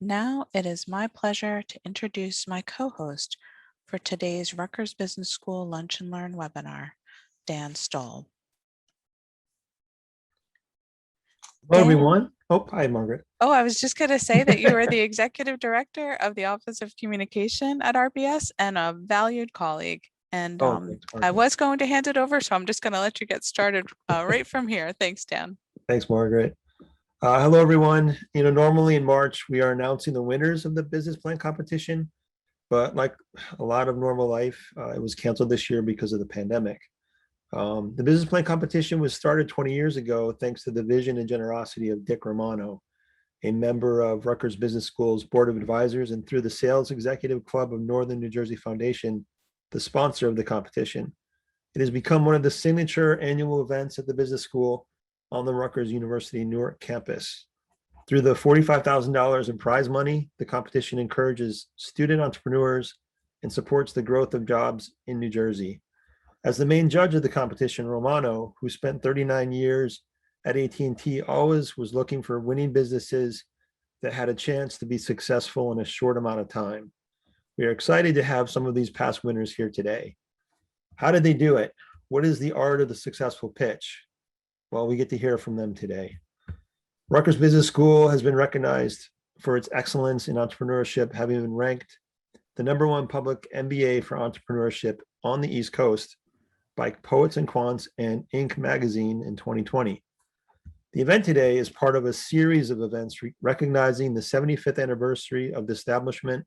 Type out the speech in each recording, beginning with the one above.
Now it is my pleasure to introduce my co-host for today's Rutgers Business School Lunch and Learn webinar, Dan Stoll. Hello, everyone. Oh, hi, Margaret. Oh, I was just going to say that you are the Executive Director of the Office of Communication at RBS and a valued colleague. And Thanks, I was going to hand it over, so I'm just going to let you get started right from here. Thanks, Dan. Thanks, Margaret. Hello, everyone. Normally in March, we are announcing the winners of the business plan competition, but like a lot of normal life, it was canceled this year because of the pandemic. The business plan competition was started 20 years ago, thanks to the vision and generosity of Dick Romano, a member of Rutgers Business School's Board of Advisors, and through the Sales Executive Club of Northern New Jersey Foundation, the sponsor of the competition. It has become one of the signature annual events at the business school on the Rutgers University Newark campus. Through the $45,000 in prize money, the competition encourages student entrepreneurs and supports the growth of jobs in New Jersey. As the main judge of the competition, Romano, who spent 39 years at AT&T, always was looking for winning businesses that had a chance to be successful in a short amount of time. We are excited to have some of these past winners here today. How did they do it? What is the art of the successful pitch? Well, we get to hear from them today. Rutgers Business School has been recognized for its excellence in entrepreneurship, having been ranked the #1 public MBA for entrepreneurship on the East Coast by Poets and Quants and Inc. magazine in 2020. The event today is part of a series of events recognizing the 75th anniversary of the establishment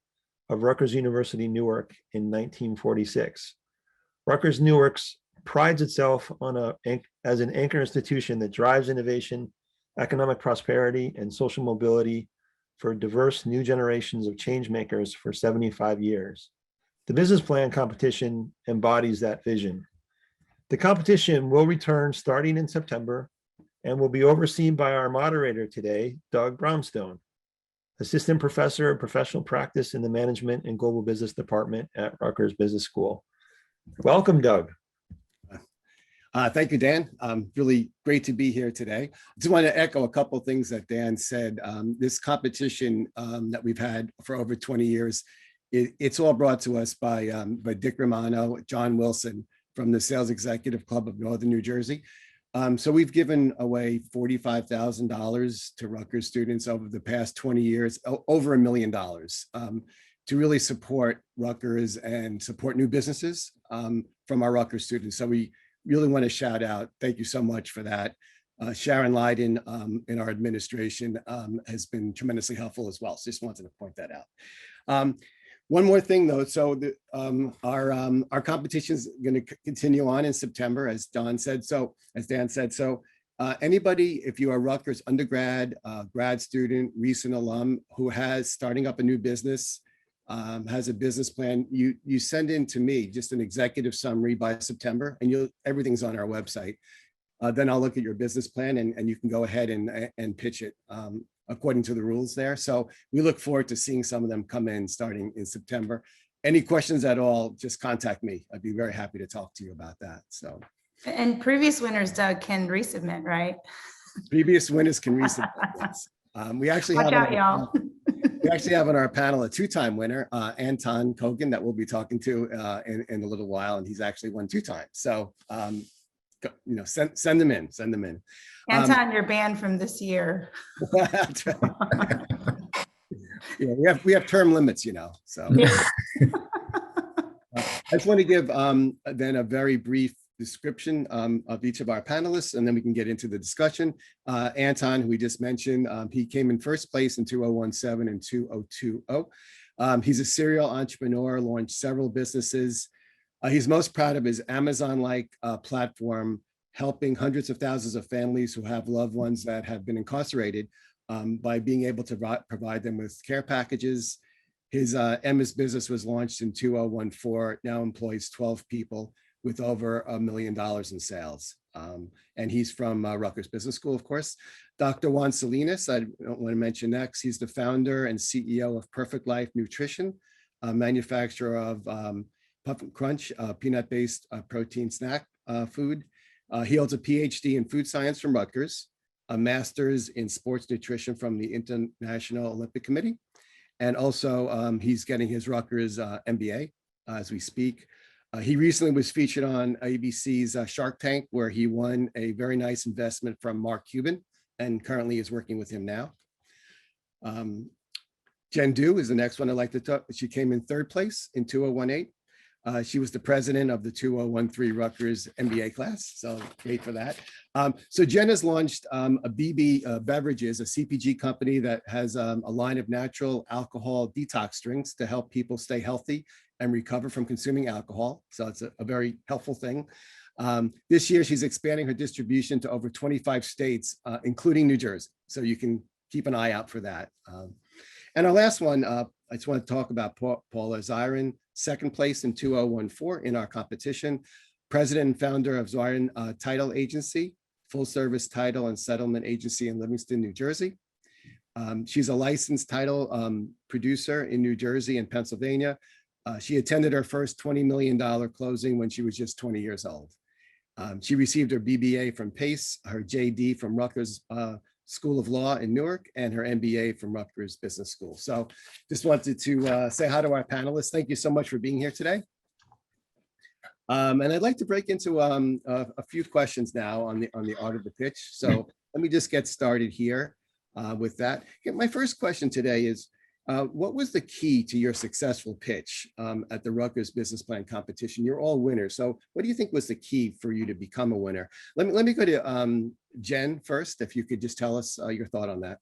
of Rutgers University Newark in 1946. Rutgers Newark prides itself on as an anchor institution that drives innovation, economic prosperity, and social mobility for diverse new generations of change makers for 75 years. The business plan competition embodies that vision. The competition will return starting in September and will be overseen by our moderator today, Doug Brownstone, Assistant Professor of Professional Practice in the Management and Global Business Department at Rutgers Business School. Welcome, Doug. Thank you, Dan. Really great to be here today. I just want to echo a couple of things that Dan said. This competition that we've had for over 20 years, it's all brought to us by Dick Romano, John Wilson from the Sales Executive Club of Northern New Jersey. So we've given away $45,000 to Rutgers students over the past 20 years, over $1 million, to really support Rutgers and support new businesses from our Rutgers students. So we really want to shout out, thank you so much for that. Sharon Leiden in our administration has been tremendously helpful as well. So just wanted to point that out. One more thing though, so our competition is going to continue on in September, as Dan said. So anybody, if you are Rutgers undergrad, grad student, recent alum who has starting up a new business, has a business plan, you send in to me just an executive summary by September, and everything's on our website. Then I'll look at your business plan and you can go ahead and pitch it according to the rules there. So we look forward to seeing some of them come in starting in September. Any questions at all, just contact me. I'd be very happy to talk to you about that. So. And previous winners, Doug, can resubmit, right? Previous winners can resubmit. Yes. We actually Watch have out, y'all. We actually have on our panel a two-time winner, Anton Kogan, that we'll be talking to in a little while, and he's actually won 2 times. So, send them in, send them in. Anton, you're banned from this year. That's right. Yeah, we have term limits, So Yeah. I just want to give then a very brief description of each of our panelists, and then we can get into the discussion. Anton, who we just mentioned, he came in first place in 2017 and 2020. He's a serial entrepreneur, launched several businesses. He's most proud of his Amazon-like platform, helping hundreds of thousands of families who have loved ones that have been incarcerated by being able to provide them with care packages. His Emma's business was launched in 2014, now employs 12 people with over $1 million in sales. And he's from Rutgers Business School, of course. Dr. Juan Salinas, I don't want to mention next. He's the founder and CEO of Perfect Life Nutrition, a manufacturer of Puff and Crunch, peanut-based protein snack food. He holds a PhD in food science from Rutgers, a master's in sports nutrition from the International Olympic Committee, And also he's getting his Rutgers MBA as we speak. He recently was featured on ABC's Shark Tank, where he won a very nice investment from Mark Cuban and currently is working with him now. Jen Du is the next one I'd like to talk. She came in third place in 2018. She was the president of the 2013 Rutgers MBA class, so great for that. So Jen has launched a Bibi Beverages, a CPG company that has a line of natural alcohol detox drinks to help people stay healthy and recover from consuming alcohol. So it's a very helpful thing. This year, she's expanding her distribution to over 25 states, including New Jersey. So you can keep an eye out for that. And our last one, I just want to talk about Paula Zirin, second place in 2014 in our competition, president and founder of Zwiren Title Agency, full service title and settlement agency in Livingston, New Jersey. She's a licensed title producer in New Jersey and Pennsylvania. She attended her first $20 million closing when she was just 20 years old. She received her BBA from Pace, her JD from Rutgers School of Law in Newark, and her MBA from Rutgers Business School. So just wanted to say hi to our panelists. Thank you so much for being here today. And I'd like to break into a few questions now on the art of the pitch. So let me just get started here with that. My first question today is, what was the key to your successful pitch at the Rutgers Business Plan competition? You're all winners. So what do you think was the key for you to become a winner? Let me go to Jen first, if you could just tell us your thought on that.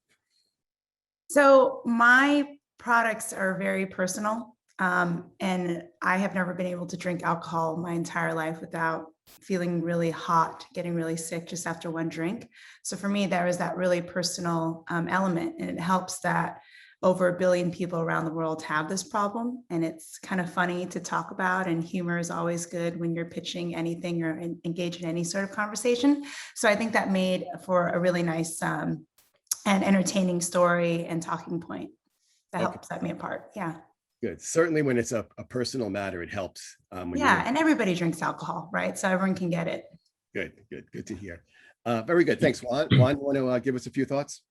So my products are very personal, and I have never been able to drink alcohol my entire life without feeling really hot, getting really sick just after one drink. So for me, there was that really personal element, and it helps that over 1 billion people around the world have this problem. And it's kind of funny to talk about, and humor is always good when you're pitching anything or engaged in any sort of conversation. So I think that made for a really nice and entertaining story and talking point that helped set me apart. Yeah. Good. Certainly when it's a personal matter, it helps. Yeah, and everybody drinks alcohol, right? So everyone can get it. Good to hear. Very good. Thanks, Juan. Juan, you want to give us a few thoughts?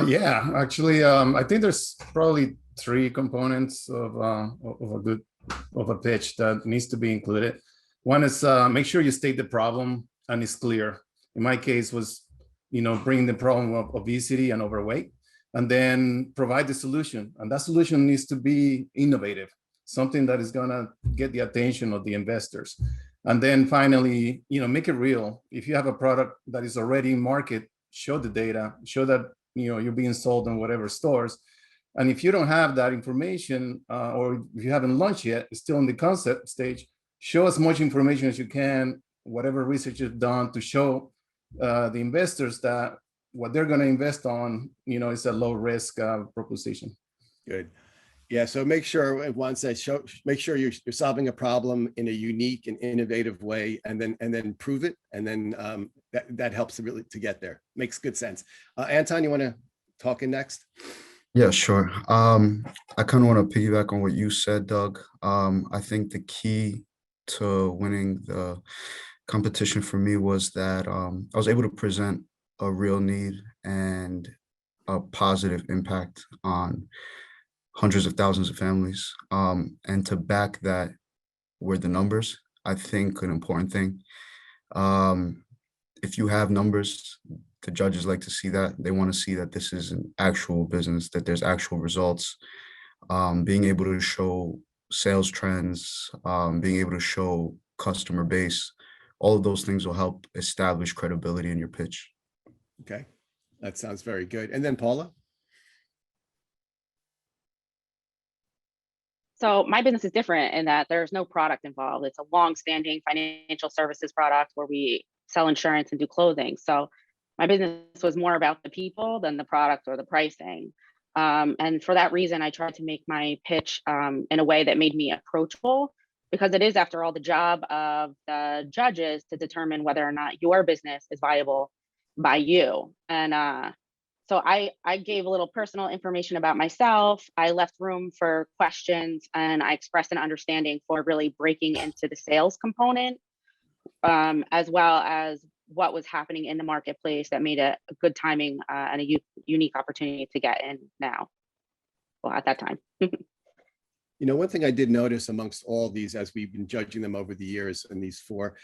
Yeah, actually, I think there's probably 3 components of a pitch that needs to be included. One is make sure you state the problem and it's clear. In my case was, bringing the problem of obesity and overweight, and then provide the solution. And that solution needs to be innovative, something that is gonna get the attention of the investors. And then finally, make it real. If you have a product that is already in market, show the data, show that you're being sold in whatever stores. And if you don't have that information, or if you haven't launched yet, it's still in the concept stage, show as much information as you can, whatever research you've done, to show the investors that what they're going to invest on, is a low risk proposition. Good. Yeah, so make sure, Juan says, make sure you're solving a problem in a unique and innovative way, and then prove it, and then that helps really to get there. Makes good sense. Anton, you want to talk in next? Yeah, sure. I kind of want to piggyback on what you said, Doug. I think the key to winning the competition for me was that I was able to present a real need and a positive impact on hundreds of thousands of families. And to back that were the numbers, I think an important thing. If you have numbers, the judges like to see that. They want to see that this is an actual business, that there's actual results. Being able to show sales trends, being able to show customer base, all of those things will help establish credibility in your pitch. Okay, that sounds very good. And then Paula? So my business is different in that there's no product involved. It's a long-standing financial services product where we sell insurance and do clothing. So my business was more about the people than the product or the pricing. And for that reason, I tried to make my pitch in a way that made me approachable, because it is, after all, the job of the judges to determine whether or not your business is viable by you. And so I gave a little personal information about myself. I left room for questions, and I expressed an understanding for really breaking into the sales component, as well as what was happening in the marketplace that made it a good timing and a unique opportunity to get in now. at that time. You know, one thing I did notice amongst all these, as we've been judging them over the years, and these four,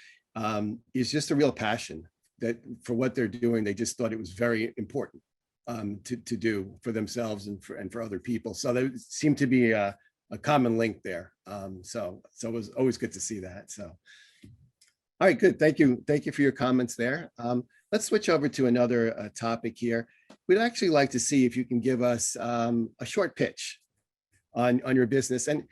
is just a real passion that for what they're doing. They just thought it was very important to do for themselves and for other people. So there seemed to be a common link there. So it was always good to see that. So, all right, good. Thank you for your comments there. Let's switch over to another topic here. We'd actually like to see if you can give us a short pitch on your business and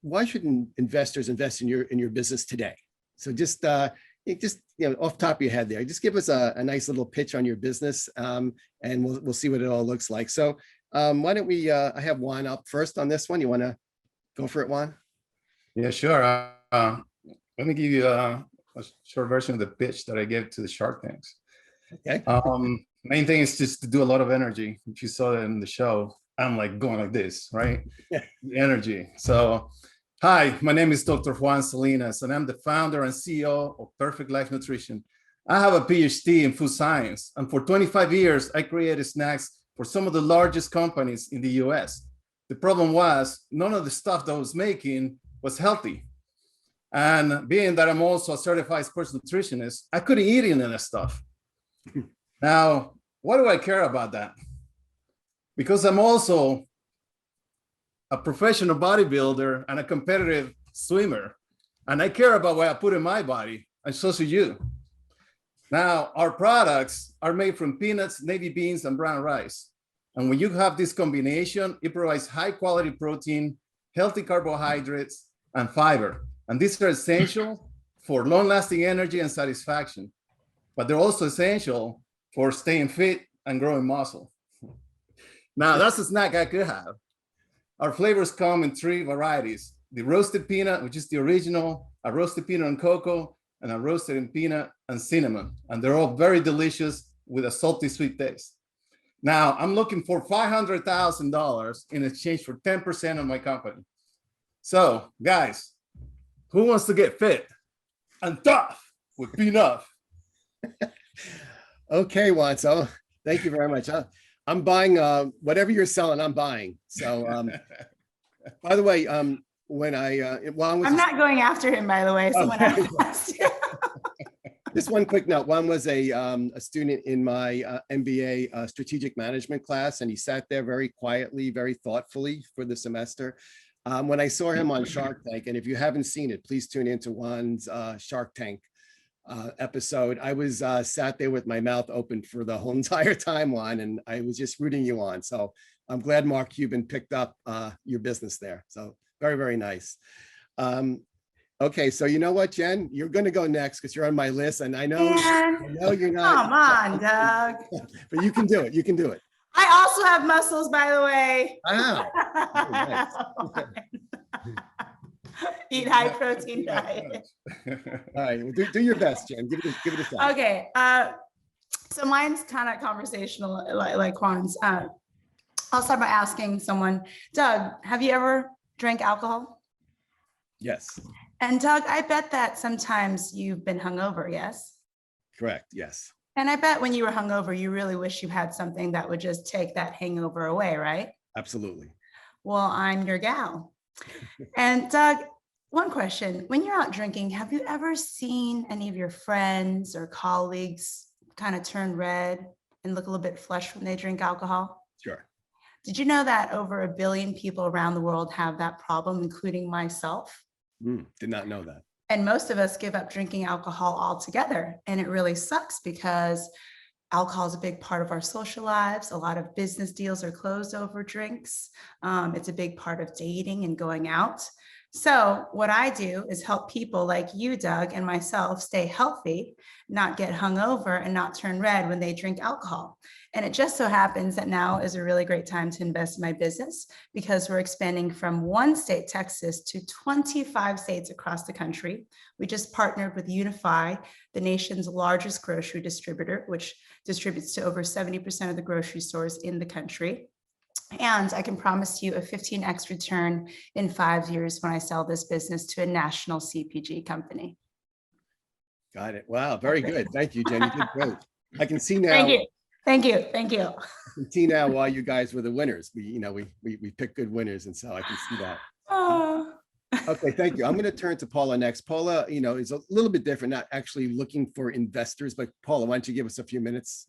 why shouldn't investors invest in your business today? So just off the top of your head there, just give us a nice little pitch on your business, and we'll see what it all looks like. So why don't we I have Juan up first on this one. You want to go for it, Juan? Yeah, sure. Let me give you a short version of the pitch that I gave to the Shark Tanks. Okay. Main thing is just to do a lot of energy. If you saw that in the show, I'm like going like this, right? Yeah. Energy. So, hi, my name is Dr. Juan Salinas, and I'm the founder and CEO of Perfect Life Nutrition. I have a PhD in food science, and for 25 years, I created snacks for some of the largest companies in the US. The problem was none of the stuff that I was making was healthy. And being that I'm also a certified sports nutritionist, I couldn't eat any of that stuff. Now, why do I care about that? Because I'm also a professional bodybuilder and a competitive swimmer, and I care about what I put in my body, and so should you. Now, our products are made from peanuts, navy beans, and brown rice. And when you have this combination, it provides high quality protein, healthy carbohydrates, and fiber. And these are essential for long-lasting energy and satisfaction, but they're also essential for staying fit and growing muscle. Now, that's a snack I could have. Our flavors come in 3 varieties: the roasted peanut, which is the original, a roasted peanut and cocoa, and a roasted in peanut and cinnamon. And they're all very delicious with a salty, sweet taste. Now, I'm looking for $500,000 in exchange for 10% of my company. So, guys, who wants to get fit and tough with P-nuff? Okay, Juan. So thank you very much. I'm buying whatever you're selling. I'm buying. So, by the way, when Juan was I'm not going after him, by the way. Someone else has to. Just one quick note. Juan was a student in my MBA strategic management class, and he sat there very quietly, very thoughtfully for the semester. When I saw him on Shark Tank, and if you haven't seen it, please tune into Juan's Shark Tank episode. I was sat there with my mouth open for the whole entire time, Juan, and I was just rooting you on. So I'm glad Mark Cuban picked up your business there. So very, very nice. Okay, so you know what, Jen? You're going to go next because you're on my list, and I know you're not. Come on, Doug. But you can do it. You can do it. I also have muscles, by the way. Wow. Eat high protein diet. All right, well, do your best, Jen. Give it a shot. Okay, so mine's kind of conversational, like Juan's. I'll start by asking someone, Doug, have you ever drank alcohol? Yes. And Doug, I bet that sometimes you've been hungover, yes? Correct, yes. And I bet when you were hungover, you really wish you had something that would just take that hangover away, right? Absolutely. Well, I'm your gal. And Doug, one question, when you're out drinking, have you ever seen any of your friends or colleagues kind of turn red and look a little bit flushed when they drink alcohol? Sure. Did you know that over 1 billion people around the world have that problem, including myself? Did not know that. And most of us give up drinking alcohol altogether. And it really sucks because alcohol is a big part of our social lives. A lot of business deals are closed over drinks. It's a big part of dating and going out. So what I do is help people like you, Doug, and myself stay healthy, not get hungover, and not turn red when they drink alcohol. And it just so happens that now is a really great time to invest in my business because we're expanding from 1 state, Texas, to 25 states across the country. We just partnered with Unify, the nation's largest grocery distributor, which distributes to over 70% of the grocery stores in the country. And I can promise you a 15x return in 5 years when I sell this business to a national CPG company. Got it. Wow, very good. Thank you, Jen. You did great. I can see now. Thank you. Thank you. Thank you. I can see now why you guys were the winners. We picked good winners, and so I can see that. Oh. Okay, thank you. I'm going to turn to Paula next. Paula, is a little bit different, not actually looking for investors, but Paula, why don't you give us a few minutes?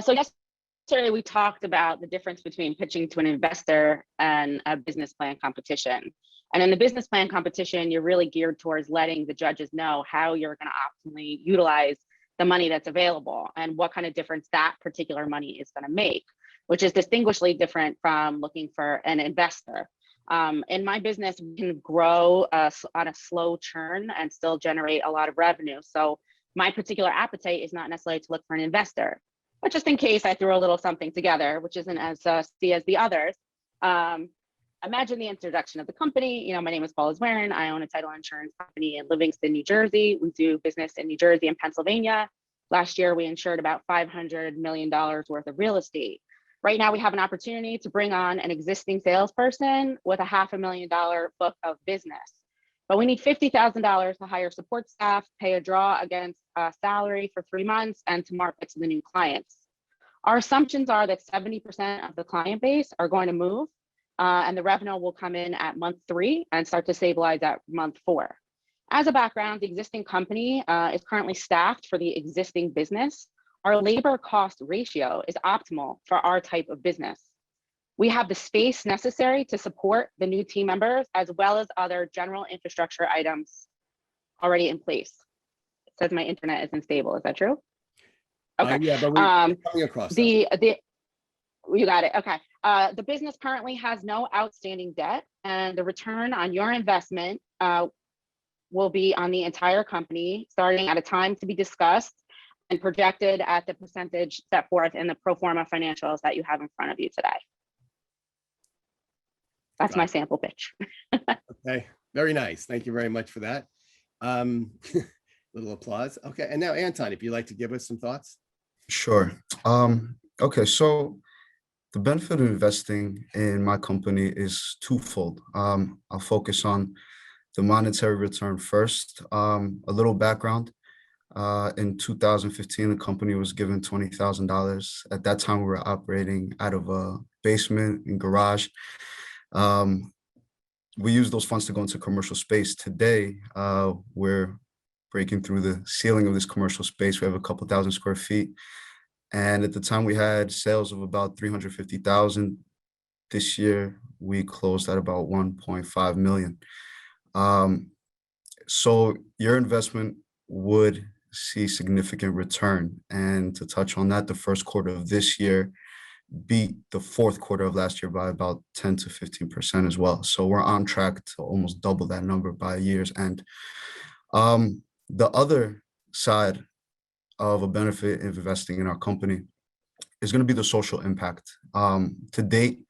So yesterday we talked about the difference between pitching to an investor and a business plan competition. And in the business plan competition, you're really geared towards letting the judges know how you're going to optimally utilize the money that's available and what kind of difference that particular money is going to make, which is distinguishedly different from looking for an investor. In my business, we can grow on a slow churn and still generate a lot of revenue. So my particular appetite is not necessarily to look for an investor, but just in case I throw a little something together, which isn't as steady as the others. Imagine the introduction of the company. My name is Paula Zirin. I own a title insurance company in Livingston, New Jersey. We do business in New Jersey and Pennsylvania. Last year, we insured about $500 million worth of real estate. Right now, we have an opportunity to bring on an existing salesperson with a $500,000 book of business. But we need $50,000 to hire support staff, pay a draw against salary for 3 months, and to market to the new clients. Our assumptions are that 70% of the client base are going to move, and the revenue will come in at month 3 and start to stabilize at month 4. As a background, the existing company is currently staffed for the existing business. Our labor cost ratio is optimal for our type of business. We have the space necessary to support the new team members, as well as other general infrastructure items already in place. It says my internet isn't stable. Is that true? Okay. Yeah, but we're coming across you got it. Okay. The business currently has no outstanding debt, and the return on your investment will be on the entire company, starting at a time to be discussed and projected at the percentage set forth in the pro forma financials that you have in front of you today. That's my sample pitch. Okay, very nice. Thank you very much for that. Little applause. Okay, and now Anton, if you'd like to give us some thoughts. Sure. Okay, so the benefit of investing in my company is twofold. I'll focus on the monetary return first. A little background. In 2015, the company was given $20,000. At that time, we were operating out of a basement and garage. We used those funds to go into commercial space. Today, we're breaking through the ceiling of this commercial space. We have a couple thousand square feet. And at the time, we had sales of about 350,000. This year, we closed at about 1.5 million. So your investment would see significant return. And to touch on that, the first quarter of this year beat the fourth quarter of last year by about 10 to 15% as well. So we're on track to almost double that number by year's end. The other side of a benefit of investing in our company is going to be the social impact. To date,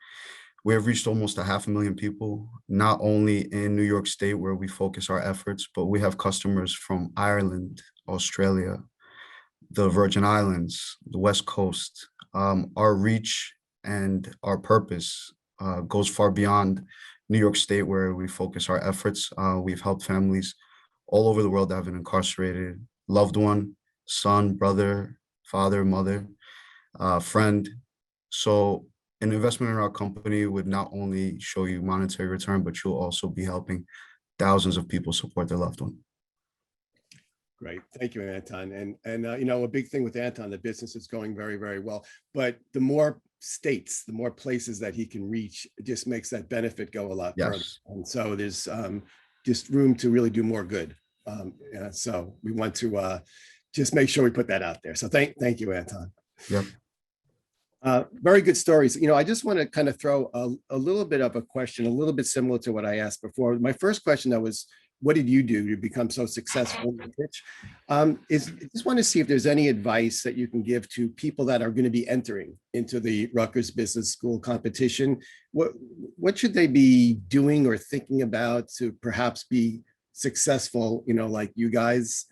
we have reached almost 500,000 people, not only in New York State where we focus our efforts, but we have customers from Ireland, Australia, the Virgin Islands, the West Coast. Our reach and our purpose goes far beyond New York State where we focus our efforts. We've helped families all over the world that have an incarcerated loved one, son, brother, father, mother, friend. So an investment in our company would not only show you monetary return, but you'll also be helping thousands of people support their loved one. Great. Thank you, Anton. And a big thing with Anton, the business is going very, very well. But the more states, the more places that he can reach, it just makes that benefit go a lot further. And so there's just room to really do more good. So we want to just make sure we put that out there. So thank you, Anton. Yep. Very good stories. I just want to kind of throw a little bit of a question, a little bit similar to what I asked before. My first question, though, was, what did you do to become so successful in the pitch? I just want to see if there's any advice that you can give to people that are going to be entering into the Rutgers Business School competition. What should they be doing or thinking about to perhaps be successful, like you guys?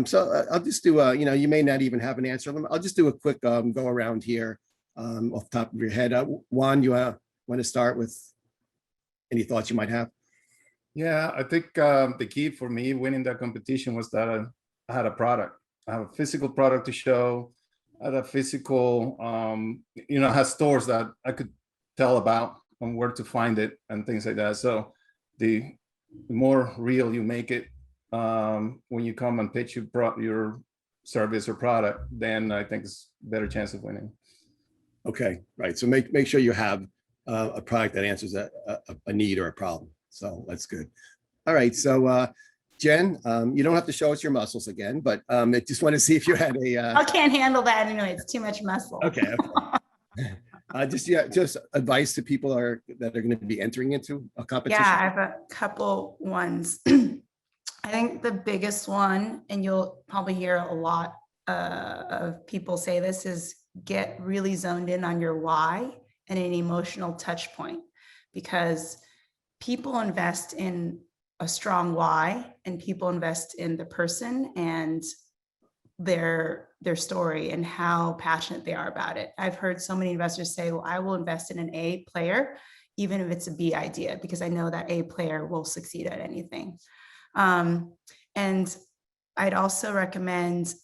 So I'll just do you may not even have an answer. I'll just do a quick go around here off the top of your head. Juan, you want to start with any thoughts you might have? Yeah, I think the key for me winning that competition was that I had a product. I have a physical product to show. at a physical, has stores that I could tell about and where to find it and things like that. So the more real you make it, when you come and pitch your service or product, then I think it's better chance of winning. Okay, right. So make sure you have a product that answers a need or a problem. So that's good. All right. So Jen, you don't have to show us your muscles again, but I just want to see if you had a. I can't handle that anyway. It's too much muscle. Okay. Just advice to people that are going to be entering into a competition. Yeah, I have a couple ones. I think the biggest one, and you'll probably hear a lot of people say this, is get really zoned in on your why and an emotional touch point, because people invest in a strong why and people invest in the person and their story and how passionate they are about it. I've heard so many investors say, well, I will invest in an A player, even if it's a B idea, because I know that A player will succeed at anything. And I'd also recommend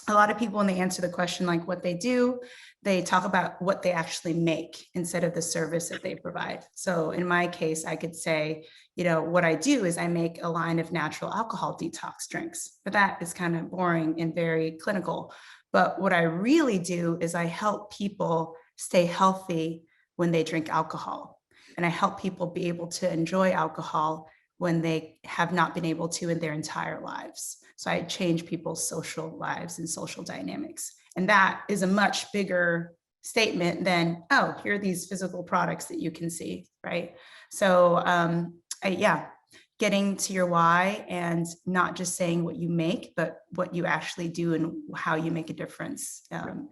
a lot of people, when they answer the question, like what they do, they talk about what they actually make instead of the service that they provide. So in my case, I could say, what I do is I make a line of natural alcohol detox drinks, but that is kind of boring and very clinical. But what I really do is I help people stay healthy when they drink alcohol. And I help people be able to enjoy alcohol when they have not been able to in their entire lives. So I change people's social lives and social dynamics. And that is a much bigger statement than, oh, here are these physical products that you can see, right? So getting to your why and not just saying what you make, but what you actually do and how you make a difference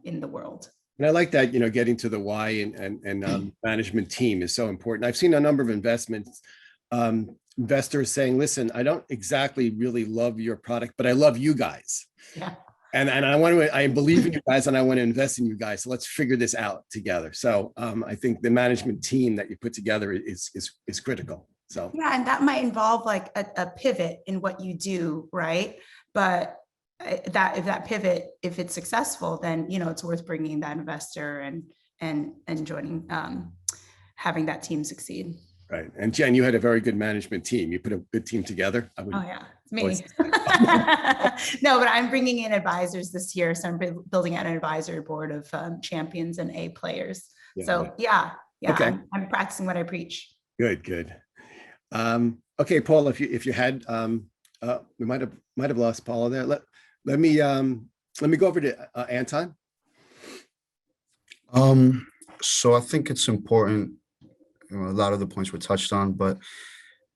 in the world. And I like that, getting to the why and management team is so important. I've seen a number of investors saying, listen, I don't exactly really love your product, but I love you guys. Yeah. And I believe in you guys and I want to invest in you guys. So let's figure this out together. So I think the management team that you put together is critical. So yeah, and that might involve like a pivot in what you do, right? But if that pivot, if it's successful, then it's worth bringing that investor and joining, having that team succeed. Right. And Jen, you had a very good management team. You put a good team together. Oh yeah, it's me. No, but I'm bringing in advisors this year. So I'm building out an advisory board of champions and A players. Yeah, so yeah. Okay. I'm practicing what I preach. Good. Okay, Paul, if you had, we might have lost Paula there. Let me go over to Anton. So I think it's important. A lot of the points were touched on, but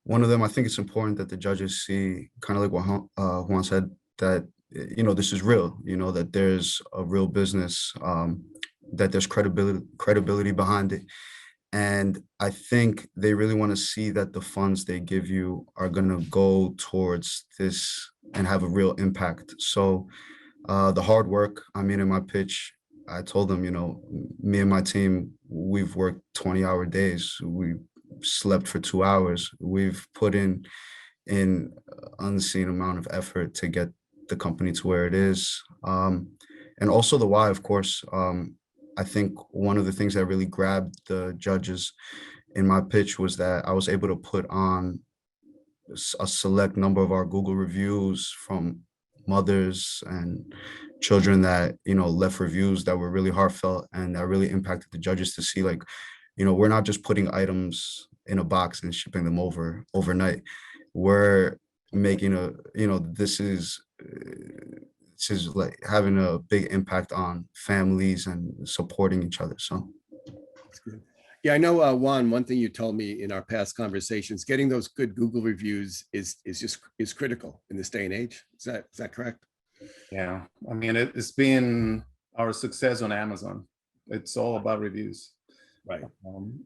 one of them, I think it's important that the judges see, kind of like what Juan said, that, this is real, that there's a real business, that there's credibility behind it. And I think they really want to see that the funds they give you are going to go towards this and have a real impact. So the hard work, in my pitch, I told them, me and my team, we've worked 20-hour days. We slept for 2 hours. We've put in unseen amount of effort to get the company to where it is. And also the why, of course. I think one of the things that really grabbed the judges in my pitch was that I was able to put on a select number of our Google reviews from mothers and children that left reviews that were really heartfelt and that really impacted the judges to see, like, we're not just putting items in a box and shipping them overnight. We're making this is like having a big impact on families and supporting each other. So that's good. Yeah, I know, Juan, one thing you told me in our past conversations, getting those good Google reviews is critical in this day and age. Is that correct? Yeah, it's been our success on Amazon. It's all about reviews. Right.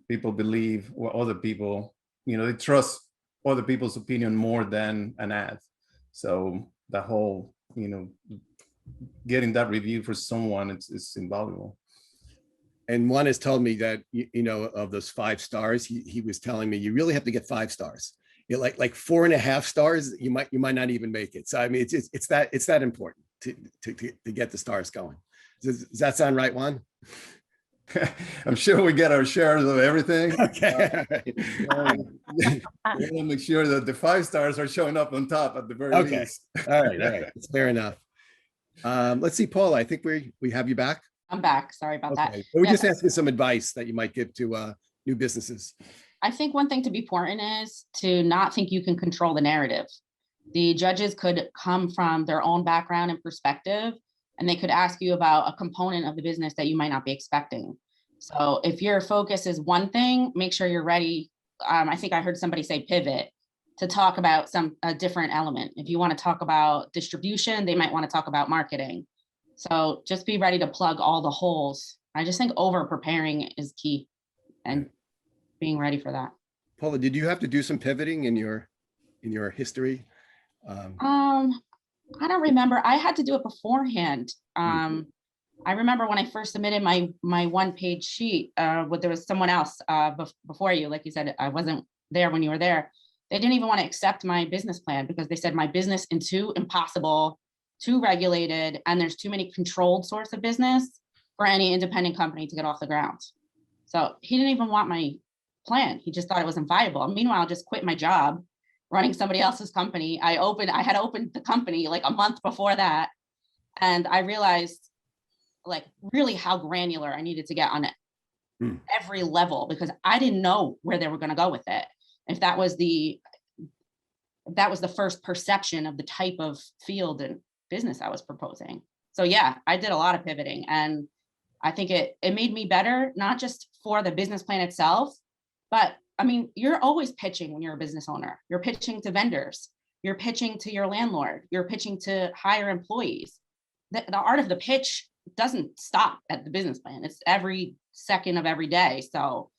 People believe what other people, they trust other people's opinion more than an ad. So the whole, getting that review for someone, it's invaluable. And Juan has told me that, of those 5 stars, he was telling me, you really have to get 5 stars. Like 4.5 stars, you might not even make it. So, it's that important. to get the stars going. Does that sound right, Juan? I'm sure we get our shares of everything. Okay. We want to make sure that the 5 stars are showing up on top at the very Okay. least. All right. That's fair enough. Let's see, Paula, I think we have you back. I'm back. Sorry about that. Okay. We're Yeah. just asking some advice that you might give to new businesses. I think one thing to be important is to not think you can control the narrative. The judges could come from their own background and perspective, and they could ask you about a component of the business that you might not be expecting. So if your focus is one thing, make sure you're ready. I think I heard somebody say pivot to talk about a different element. If you want to talk about distribution, they might want to talk about marketing. So just be ready to plug all the holes. I just think over preparing is key and being ready for that. Paula, did you have to do some pivoting in your history? I don't remember. I had to do it beforehand. I remember when I first submitted my 1-page sheet, there was someone else before you, like you said, I wasn't there when you were there. They didn't even want to accept my business plan because they said my business is too impossible, too regulated, and there's too many controlled source of business for any independent company to get off the ground. So he didn't even want my plan. He just thought it wasn't viable. Meanwhile, I just quit my job running somebody else's company. I had opened the company like a month before that. And I realized like really how granular I needed to get on it. Every level, because I didn't know where they were going to go with it. If that was the first perception of the type of field and business I was proposing. So yeah, I did a lot of pivoting, and I think it made me better, not just for the business plan itself, but I mean, you're always pitching when you're a business owner. You're pitching to vendors, you're pitching to your landlord, you're pitching to hire employees. The art of the pitch doesn't stop at the business plan. It's every second of every day. So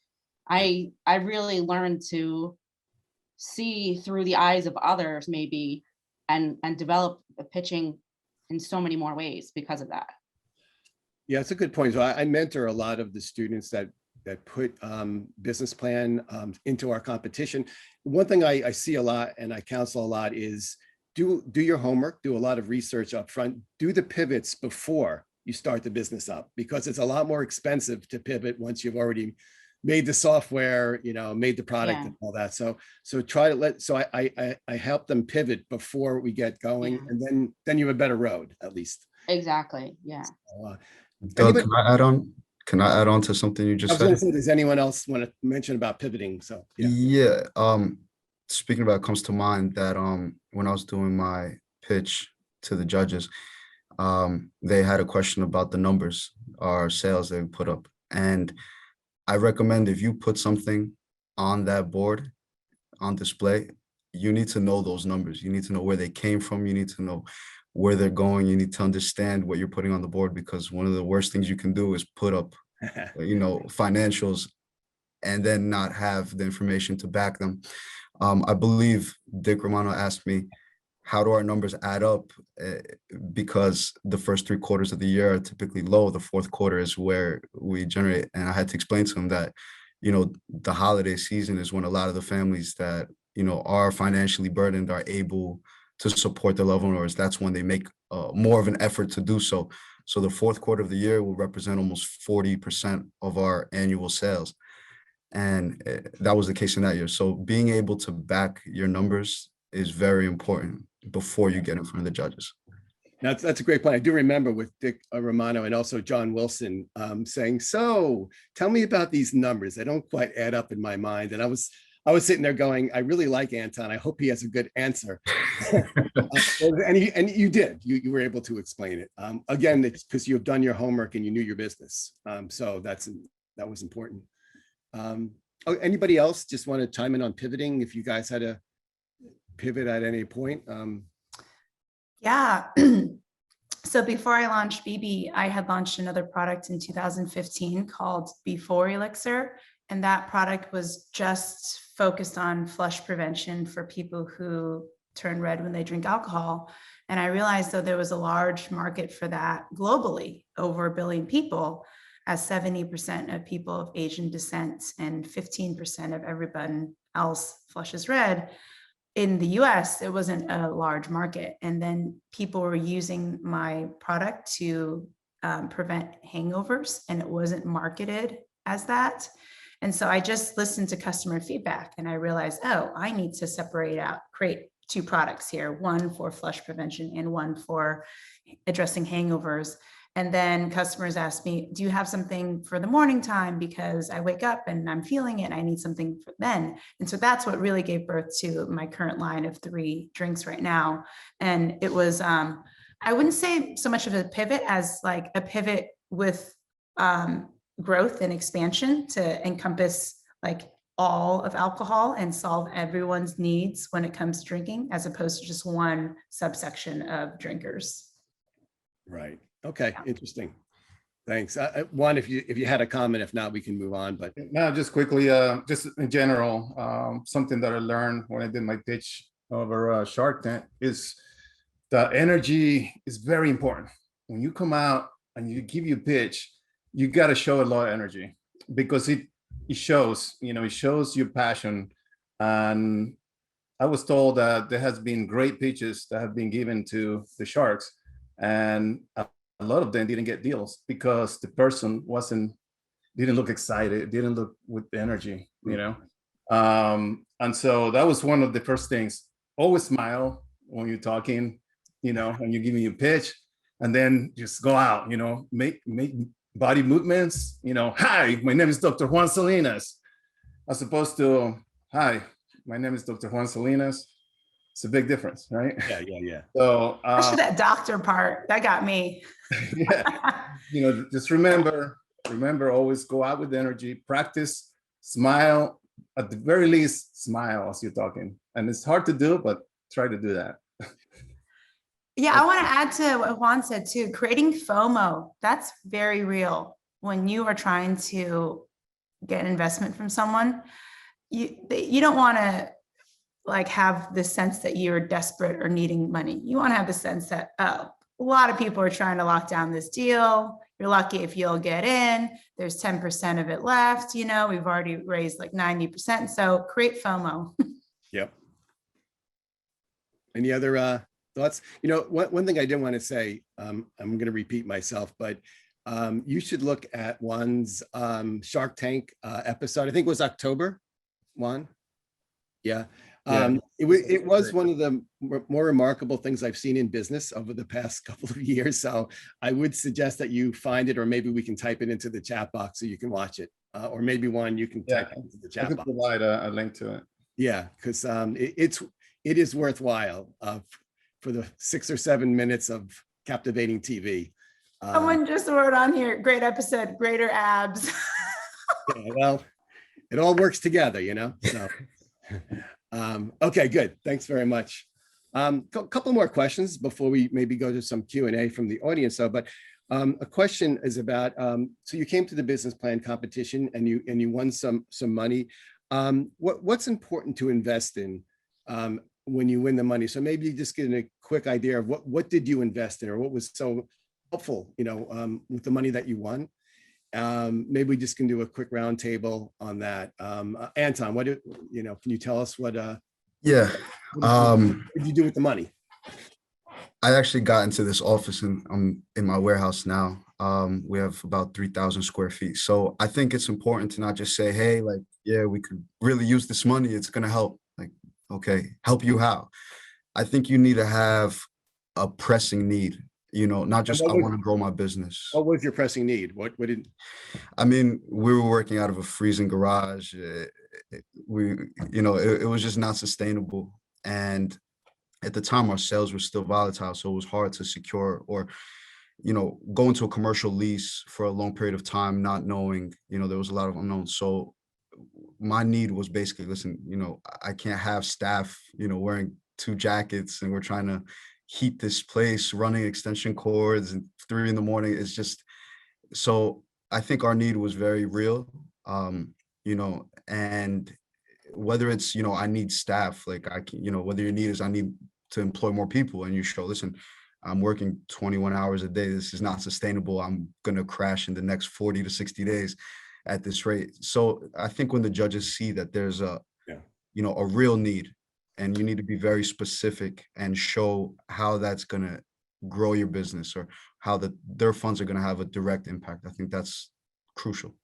I really learned to see through the eyes of others maybe and develop the pitching in so many more ways because of that. Yeah, it's a good point. So I mentor a lot of the students that put business plan into our competition. One thing I see a lot and I counsel a lot is do your homework, do a lot of research up front, do the pivots before you start the business up, because it's a lot more expensive to pivot once you've already made the software, made the product and all that. So try to I help them pivot before we get going, and then you have a better road at least. Exactly. Yeah. So, Doug, can I add on? Can I add on to something you just I was going said? to say, does anyone else want to mention about pivoting? So Yeah. Speaking about it comes to mind that when I was doing my pitch to the judges, they had a question about the numbers or sales they put up. And I recommend if you put something on that board on display, you need to know those numbers. You need to know where they came from. You need to know where they're going. You need to understand what you're putting on the board, because one of the worst things you can do is put up, financials and then not have the information to back them. I believe Dick Romano asked me, how do our numbers add up? Because the first 3 quarters of the year are typically low. The fourth quarter is where we generate. And I had to explain to him that, the holiday season is when a lot of the families that, are financially burdened are able to support their loved ones. That's when they make more of an effort to do so. So the fourth quarter of the year will represent almost 40% of our annual sales. And that was the case in that year. So being able to back your numbers is very important before you get in front of the judges. That's a great point. I do remember with Dick Romano and also John Wilson saying, so tell me about these numbers. They don't quite add up in my mind. And I was sitting there going, I really like Anton. I hope he has a good answer. And you did. You were able to explain it. Again, it's because you've done your homework and you knew your business. So that was important. Anybody else just want to chime in on pivoting? If you guys had a pivot at any point? Yeah. So before I launched Bibi, I had launched another product in 2015 called Before Elixir. And that product was just focused on flush prevention for people who turn red when they drink alcohol. And I realized though there was a large market for that globally, over 1 billion people, as 70% of people of Asian descent and 15% of everyone else flushes red. in the US, it wasn't a large market. And then people were using my product to prevent hangovers, and it wasn't marketed as that. And so I just listened to customer feedback and I realized, oh, I need to separate out, create two products here, one for flush prevention and one for addressing hangovers. And then customers ask me, do you have something for the morning time? Because I wake up and I'm feeling it and I need something for then. And so that's what really gave birth to my current line of 3 drinks right now. And it was, I wouldn't say so much of a pivot as like a pivot with growth and expansion to encompass like all of alcohol and solve everyone's needs when it comes to drinking, as opposed to just one subsection of drinkers. Right. Okay. Interesting. Thanks. Juan, if you had a comment, if not, we can move on. But No, just quickly, just in general, something that I learned when I did my pitch over Shark Tank is the energy is very important. When you come out and you give your pitch, you got to show a lot of energy, because it shows, it shows your passion. And I was told that there has been great pitches that have been given to the Sharks, and a lot of them didn't get deals because the person didn't look excited, didn't look with energy, and so that was one of the first things. Always smile when you're talking, when you're giving your pitch, and then just go out, make body movements, hi, my name is Dr. Juan Salinas, as opposed to, hi, my name is Dr. Juan Salinas. It's a big difference, right? Yeah. So Especially that doctor part, that got me. yeah, just remember, always go out with energy, practice, smile, at the very least, smile as you're talking. And it's hard to do, but try to do that. Yeah, I want to add to what Juan said too. Creating FOMO, that's very real. When you are trying to get an investment from someone, you don't want to like have the sense that you're desperate or needing money. You want to have the sense that, oh, a lot of people are trying to lock down this deal. You're lucky if you'll get in. There's 10% of it left. We've already raised like 90%. So create FOMO. Yep. Any other thoughts? One thing I did want to say, I'm going to repeat myself, but you should look at Juan's Shark Tank episode. I think it was October, Juan. Yeah. It was one of the more remarkable things I've seen in business over the past couple of years. So I would suggest that you find it, or maybe we can type it into the chat box so you can watch it. Or maybe Juan, you can type it into the chat box. Provide a link to it. Yeah, because it is worthwhile for the 6 or 7 minutes of captivating TV. Someone just wrote on here, great episode, greater abs. Yeah, well, it all works together, So, okay, good. Thanks very much. Couple more questions before we maybe go to some Q&A from the audience. But a question is about, so you came to the business plan competition and you won some money. What's important to invest in when you win the money? So maybe you just get a quick idea of what did you invest in, or what was so helpful, with the money that you won. Maybe we just can do a quick roundtable on that. Anton, can you tell us what did you do with the money? I actually got into this office and I'm in my warehouse now. We have about 3,000 square feet. So I think it's important to not just say, hey, like, yeah, we could really use this money. It's going to help. Like, okay, help you how? I think you need to have a pressing need, not just, I want to grow my business. What was your pressing need? I mean, we were working out of a freezing garage. It was just not sustainable. And at the time, our sales were still volatile. So it was hard to secure or, go into a commercial lease for a long period of time, not knowing, there was a lot of unknowns. So my need was basically, listen, I can't have staff, wearing 2 jackets and we're trying to heat this place, running extension cords and 3 a.m. It's just, so I think our need was very real, and whether it's, I need staff, like whether your need is, I need to employ more people, and you show, listen, I'm working 21 hours a day. This is not sustainable. I'm going to crash in the next 40 to 60 days at this rate. So I think when the judges see that there's a real need and you need to be very specific and show how that's going to grow your business or how their funds are going to have a direct impact. I think that's crucial.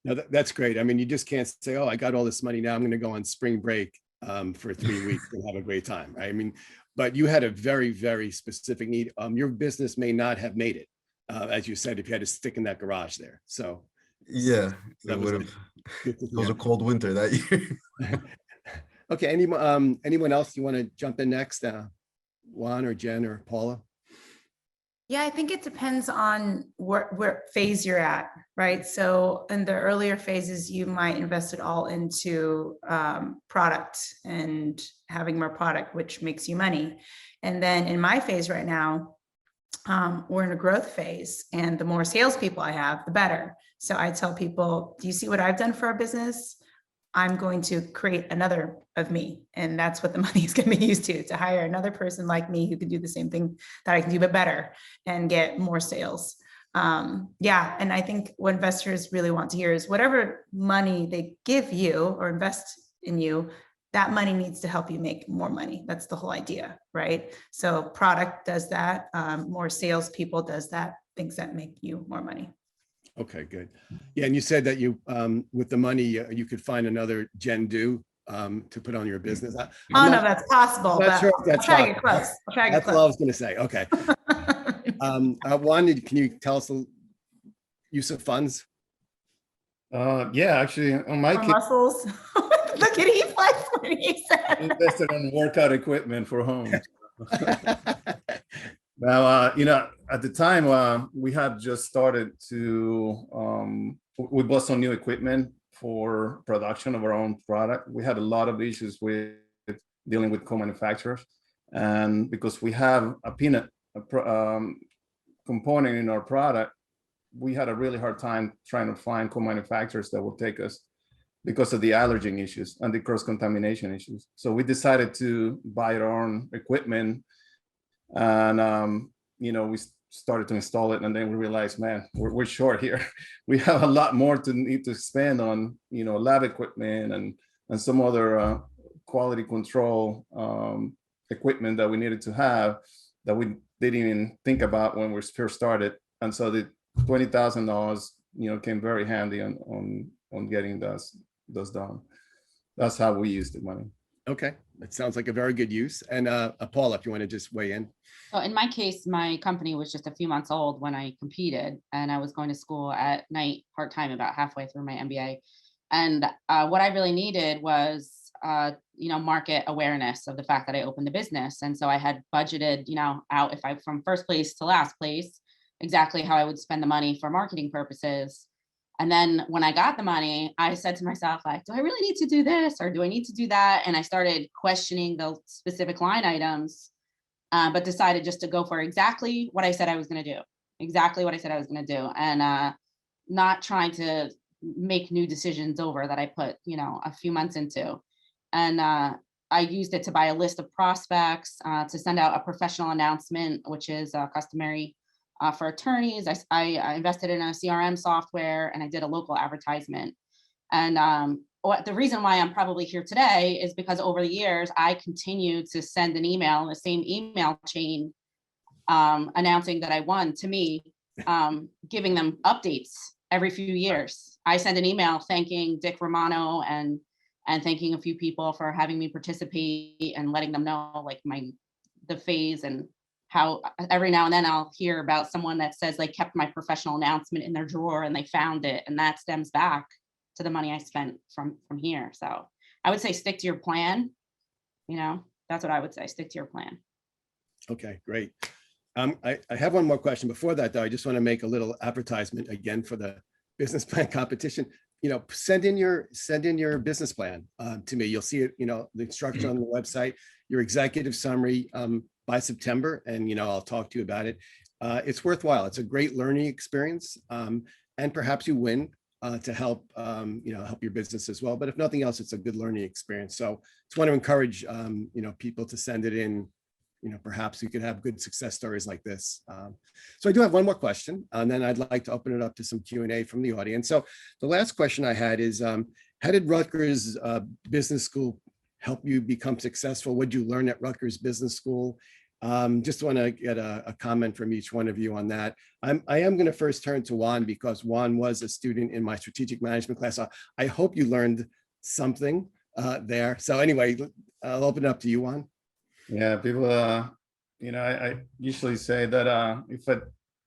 No, that's great. I mean, you just can't say, oh, I got all this money now, I'm going to go on spring break for 3 weeks and have a great time. Right? I mean, but you had a very, very specific need. Your business may not have made it, as you said, if you had to stick in that garage there. So Yeah, that it was would have. good to It was hear. a cold winter that year. Okay, anyone else you want to jump in next? Juan or Jen or Paula? Yeah, I think it depends on where phase you're at, right? So in the earlier phases, you might invest it all into product and having more product, which makes you money. And then in my phase right now, we're in a growth phase, and the more salespeople I have, the better. So I tell people, do you see what I've done for our business? I'm going to create another of me. And that's what the money is going to be used to hire another person like me who can do the same thing that I can do, but better, and get more sales. Yeah. And I think what investors really want to hear is whatever money they give you or invest in you, that money needs to help you make more money. That's the whole idea, right? So product does that, more salespeople does that, things that make you more money. Okay, good. Yeah, and you said that you, with the money, you could find another Jen Do to put on your business. I don't know if that's possible, not but sure if I'll that's try to get possible. close. I'll try to get That's what I close. was going to say. Okay. Juan, can you tell us the use of funds? Yeah, actually, on my More case, muscles. Look at he flexed when he I said. invested in workout equipment for home. Now, at the time, we had just started to, we bought some new equipment for production of our own product. We had a lot of issues with dealing with co-manufacturers. And because we have a peanut component in our product, we had a really hard time trying to find co-manufacturers that would take us because of the allergen issues and the cross-contamination issues. So we decided to buy our own equipment, and we started to install it, and then we realized, man, we're short here. We have a lot more to need to spend on, lab equipment and some other quality control equipment that we needed to have that we didn't even think about when we first started. And so the $20,000, came very handy on getting those done. That's how we used the money. Okay, that sounds like a very good use. And Paula, if you want to just weigh in. So in my case, my company was just a few months old when I competed, and I was going to school at night part-time about halfway through my MBA. And what I really needed was, market awareness of the fact that I opened a business. And so I had budgeted, out if I from first place to last place, exactly how I would spend the money for marketing purposes. And then when I got the money, I said to myself, like, do I really need to do this or do I need to do that? And I started questioning the specific line items, but decided just to go for exactly what I said I was going to do, and not trying to make new decisions over that I put, a few months into. And I used it to buy a list of prospects, to send out a professional announcement, which is customary for attorneys. I invested in a CRM software, and I did a local advertisement. And the reason why I'm probably here today is because over the years, I continued to send an email in the same email chain, announcing that I won to me, giving them updates every few years. I send an email thanking Dick Romano and thanking a few people for having me participate and letting them know like the phase and how every now and then I'll hear about someone that says they kept my professional announcement in their drawer and they found it, and that stems back to the money I spent from here. So I would say stick to your plan. That's what I would say. Stick to your plan. Okay, great. I have one more question. Before that, though, I just want to make a little advertisement again for the business plan competition. Send in your business plan to me. You'll see it, the instruction on the website, your executive summary by September, and I'll talk to you about it. It's worthwhile. It's a great learning experience, and perhaps you win to help help your business as well. But if nothing else, it's a good learning experience. So just want to encourage people to send it in. Perhaps you could have good success stories like this. So I do have one more question, and then I'd like to open it up to some Q&A from the audience. So the last question I had is, how did Rutgers Business School help you become successful? What did you learn at Rutgers Business School? Just want to get a comment from each one of you on that. I am going to first turn to Juan because Juan was a student in my strategic management class. I hope you learned something there. So anyway, I'll open it up to you, Juan. Yeah, people, I usually say that if I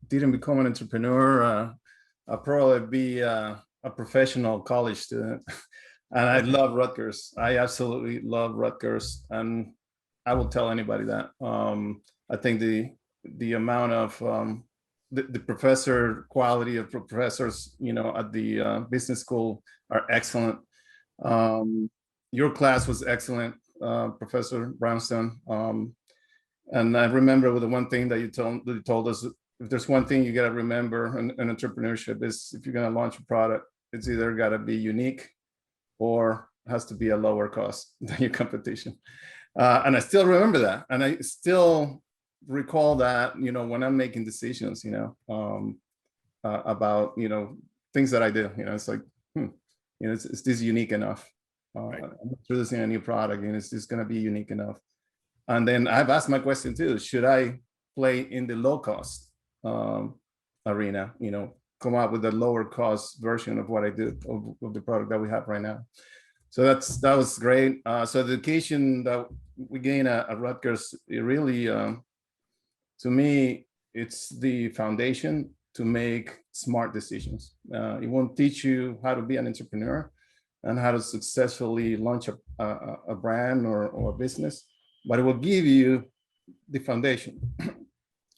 didn't become an entrepreneur, I'd probably be a professional college student. And I love Rutgers. I absolutely love Rutgers. And I will tell anybody that. I think the amount of the professor quality of professors, at the business school are excellent. Your class was excellent, Professor Brownstone. And I remember the one thing that you told us, if there's one thing you got to remember in entrepreneurship is if you're going to launch a product, it's either got to be unique or has to be a lower cost than your competition. And I still remember that. And I still recall that, when I'm making decisions, about, things that I do, it's like, is this unique enough? Right. I'm introducing a new product and is this going to be unique enough? And then I've asked my question too, should I play in the low cost arena, come up with a lower cost version of what I do of the product that we have right now. So that was great. So the education that we gain at Rutgers, it really, to me, it's the foundation to make smart decisions. It won't teach you how to be an entrepreneur and how to successfully launch a brand or a business, but it will give you the foundation.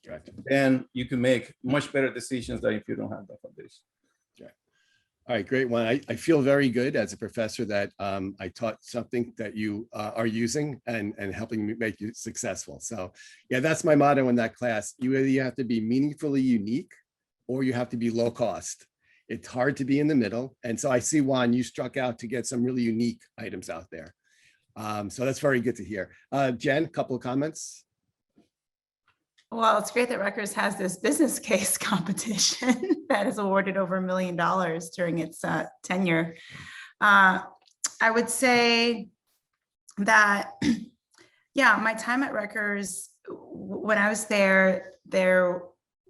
Gotcha. And you can make much better decisions than if you don't have that foundation. Okay. All right, great one. I feel very good as a professor that I taught something that you are using and helping me make you successful. So yeah, that's my motto in that class. You either have to be meaningfully unique or you have to be low cost. It's hard to be in the middle. And so I see, Juan, you struck out to get some really unique items out there. So that's very good to hear. Jen, a couple of comments. Well, it's great that Rutgers has this business case competition that is awarded over $1 million during its tenure. I would say that, yeah, my time at Rutgers, when I was there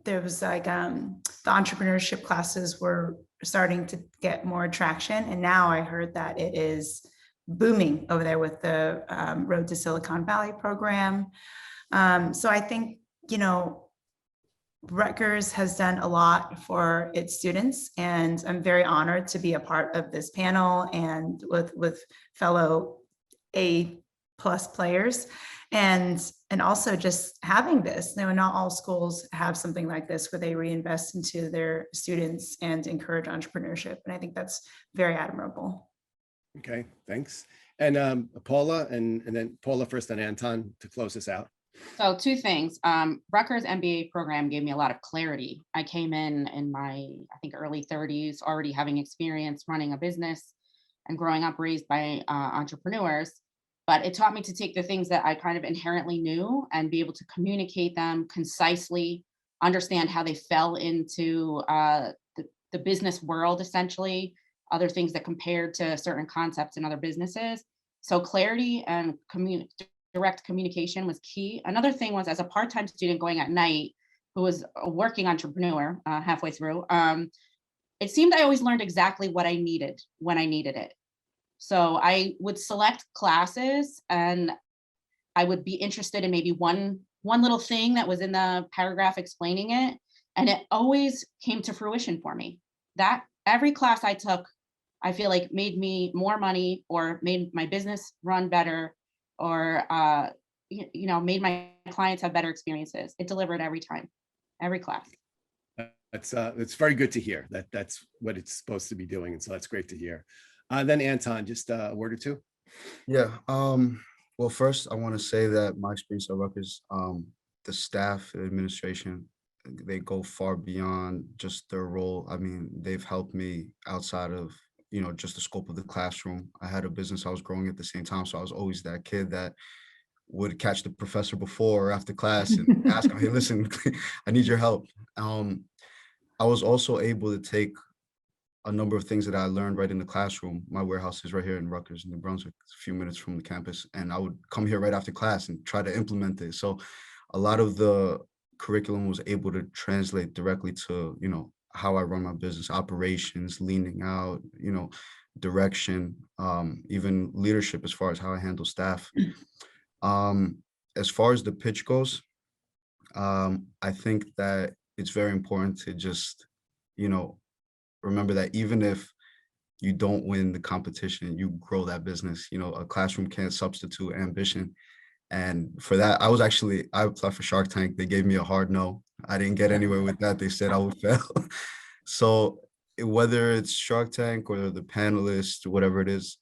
was like the entrepreneurship classes were starting to get more traction. And now I heard that it is booming over there with the Road to Silicon Valley program. So I think, Rutgers has done a lot for its students, and I'm very honored to be a part of this panel and with fellow A+ players, and also just having this. Not all schools have something like this where they reinvest into their students and encourage entrepreneurship, and I think that's very admirable. Okay, thanks. And Paula, and then Paula first, and Anton to close this out. So two things. Rutgers MBA program gave me a lot of clarity. I came in my, I think, early 30s, already having experience running a business and growing up raised by entrepreneurs. But it taught me to take the things that I kind of inherently knew and be able to communicate them concisely, understand how they fell into the business world, essentially, other things that compared to certain concepts in other businesses. So clarity and direct communication was key. Another thing was, as a part-time student going at night, who was a working entrepreneur halfway through, it seemed I always learned exactly what I needed when I needed it. So I would select classes and I would be interested in maybe one little thing that was in the paragraph explaining it. And it always came to fruition for me. That every class I took, I feel like made me more money or made my business run better, or made my clients have better experiences. It delivered every time, every class. That's very good to hear. That's what it's supposed to be doing, and so that's great to hear. Then Anton, just a word or two. Yeah. Well, first I want to say that my experience at Rutgers, the staff, the administration, they go far beyond just their role. I mean, they've helped me outside of just the scope of the classroom. I had a business I was growing at the same time. So I was always that kid that would catch the professor before or after class and ask him, hey, listen, I need your help. I was also able to take a number of things that I learned right in the classroom. My warehouse is right here in Rutgers, New Brunswick, a few minutes from the campus. And I would come here right after class and try to implement it. So a lot of the curriculum was able to translate directly to, how I run my business operations, leaning out, direction, even leadership as far as how I handle staff. As far as the pitch goes, I think that it's very important to just, remember that even if you don't win the competition, you grow that business. A classroom can't substitute ambition. And for that, I applied for Shark Tank. They gave me a hard no. I didn't get anywhere with that. They said I would fail. So whether it's Shark Tank or the panelists, whatever it is,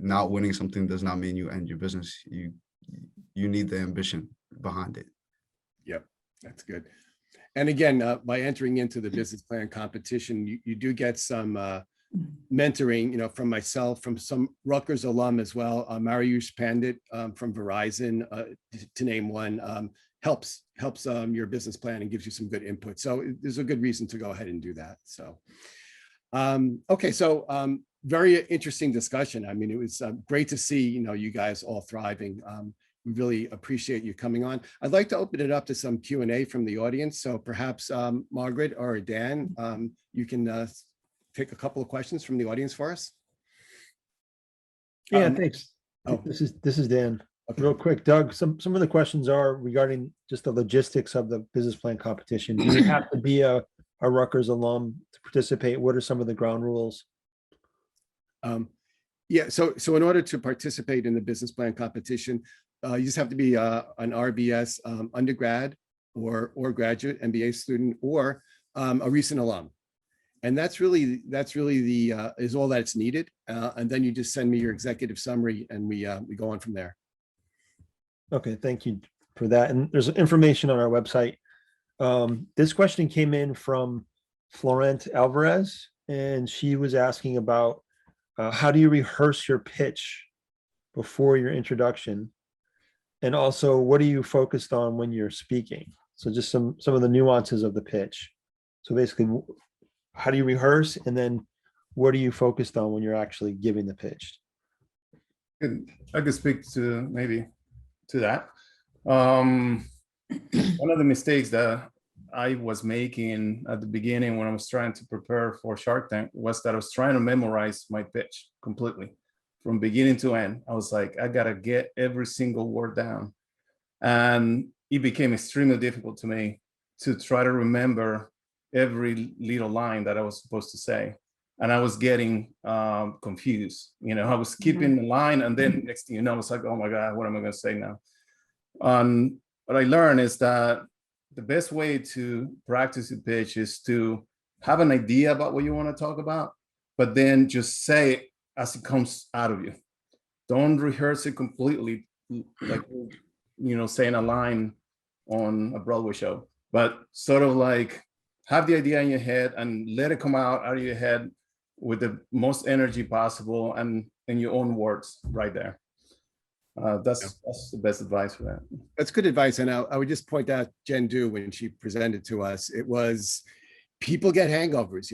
not winning something does not mean you end your business. You need the ambition behind it. Yep, that's good. And again, by entering into the business plan competition, you do get some mentoring, from myself, from some Rutgers alum as well. Mariusz Pandit from Verizon, to name one, helps your business plan and gives you some good input. So there's a good reason to go ahead and do that. So, okay, so very interesting discussion. I mean, it was great to see, you guys all thriving. We really appreciate you coming on. I'd like to open it up to some Q&A from the audience. So perhaps Margaret or Dan, you can take a couple of questions from the audience for us. Yeah, thanks. oh. This is Dan. Okay. Real quick, Doug, some of the questions are regarding just the logistics of the business plan competition. Do you have to be a Rutgers alum to participate? What are some of the ground rules? Yeah, so in order to participate in the business plan competition, you just have to be an RBS undergrad or graduate MBA student or a recent alum. And that's really the is all that's needed. And then you just send me your executive summary and we go on from there. Okay, thank you for that. And there's information on our website. This question came in from Florent Alvarez, and she was asking about how do you rehearse your pitch before your introduction? And also, what are you focused on when you're speaking? So just some of the nuances of the pitch. So basically, how do you rehearse? And then what are you focused on when you're actually giving the pitch? I could speak to maybe to that. One of the mistakes that I was making at the beginning when I was trying to prepare for Shark Tank was that I was trying to memorize my pitch completely from beginning to end. I was like, I gotta get every single word down. And it became extremely difficult to me to try to remember every little line that I was supposed to say. And I was getting confused. I was skipping the line, and then next thing you know, I was like, oh my God, what am I gonna say now? What I learned is that the best way to practice a pitch is to have an idea about what you want to talk about, but then just say it as it comes out of you. Don't rehearse it completely, like, saying a line on a Broadway show, but sort of like have the idea in your head and let it come out of your head with the most energy possible and in your own words right there. That's the best advice for that. That's good advice. And I would just point out Jen Du, when she presented to us, it was people get hangovers,